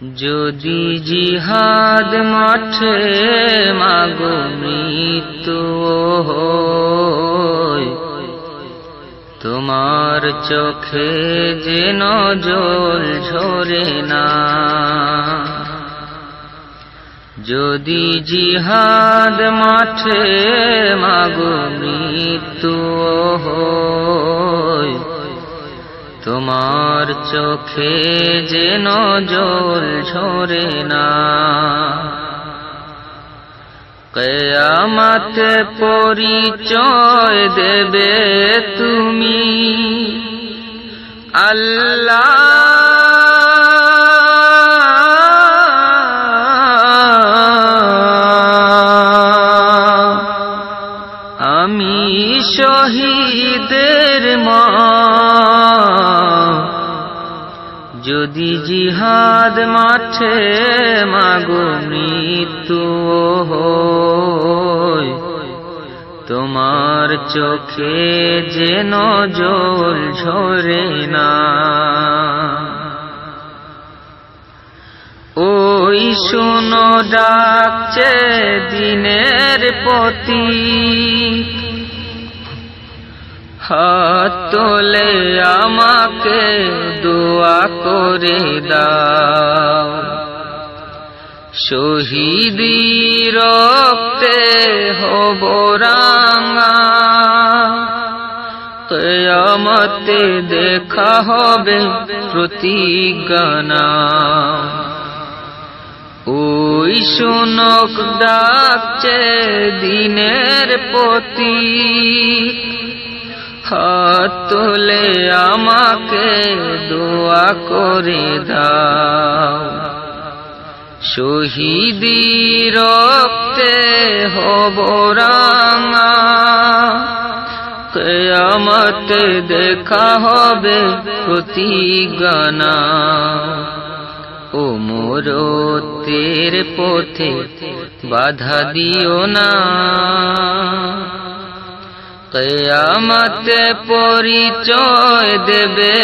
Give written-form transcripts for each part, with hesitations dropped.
যদি জিহাদ মাঠে মাগো মৃত্যু হয়, তোমার চোখে যেন জল ঝরে না। যদি জিহাদ মাঠে মাগো মৃত্যু হয়, তোমার চোখে যেন জল ঝরে না। কিয়ামতে পরিচয় দেবে তুমি আল্লাহ, আমি শহীদের মা। যদি জিহাদ মাঠে মাগো মৃত্যু হয়, তোমার চোখে যেন জল ঝরে না। ওই শোনো ডাকছে দিনের প্রতীক, হাত তোলে আমাকে দোয়া করে দাও। শহীদি রক্তে হব রাঙা, কিয়ামতে দেখা হবে প্রতিজ্ঞা নাও। ওই শোনক ডাকছে দিনের প্রতীক, হাত তোলে আমাকে দোয়া করে দাও। শহীদি রক্তে হব রাঙা, কিয়ামতে দেখা হবে প্রতিজ্ঞা নাও। ও মরতের পথে বাধা দিও না, কিয়ামতে পরিচয় দেবে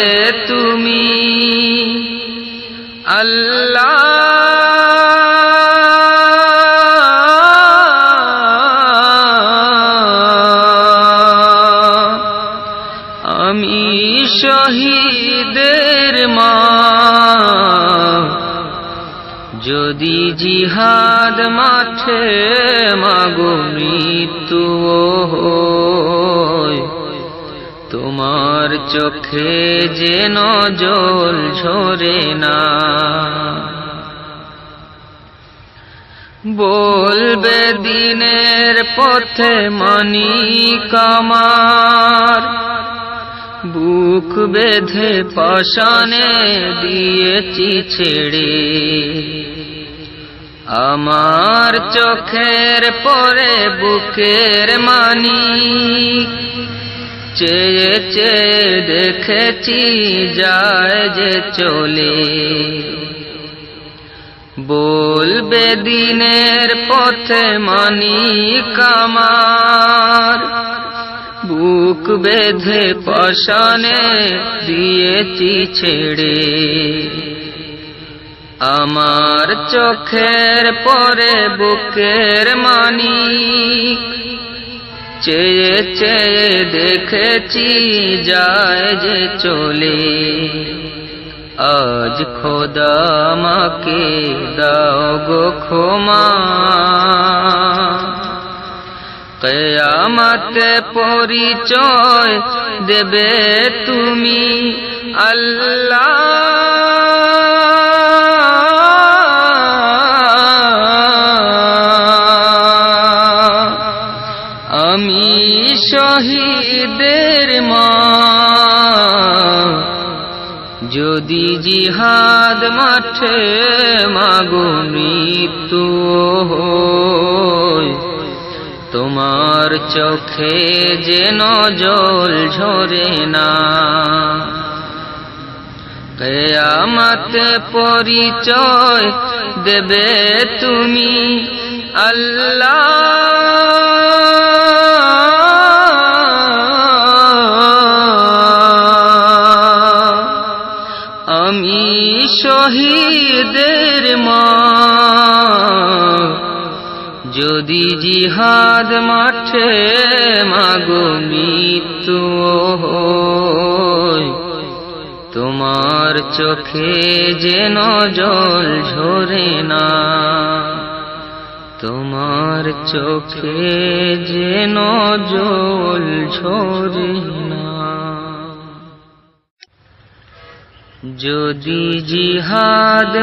তুমি আল্লাহ। আমি শহীদের মা। যদি জিহাদ মাঠে মাগো মৃত্যু হয়, তোমার চোখে যেন জল ঝরে না। বলবে দিনের পথে মানিক আমার, বুক বেঁধে পাশানে দিয়েছি ছেড়ে। আমার চোখের পরে বুকের মানিক, চেয়ে চেয়ে দেখেছি যায় যে চলে। বলবে দিনের পথে মানিক আমার, বুক বেঁধে পাশানে দিয়েছি ছেড়ে। আমার চোখের পরে বুকের মানিক, চেয়ে চেয়ে দেখেছি যায় যে চলে। আজ খোদা আমাকে দাও গো ক্ষমা, কিয়ামতে পরিচয় দেবে তুমি আল্লাহ। আমি শহীদের মা। যদি জিহাদ মাঠে মাগো মৃত্যু হয়, তোমার চোখে যেন জল ঝরে না। কিয়ামতে পরিচয় দেবে তুমি আল্লাহ। আমি শহীদের মা, যদি জিহাদ মাঠে মাগো মৃত্যু হয়, তোমার চোখে যেন জল ঝরে না, তোমার চোখে যেন জল ঝরে না। যদি জিহাদ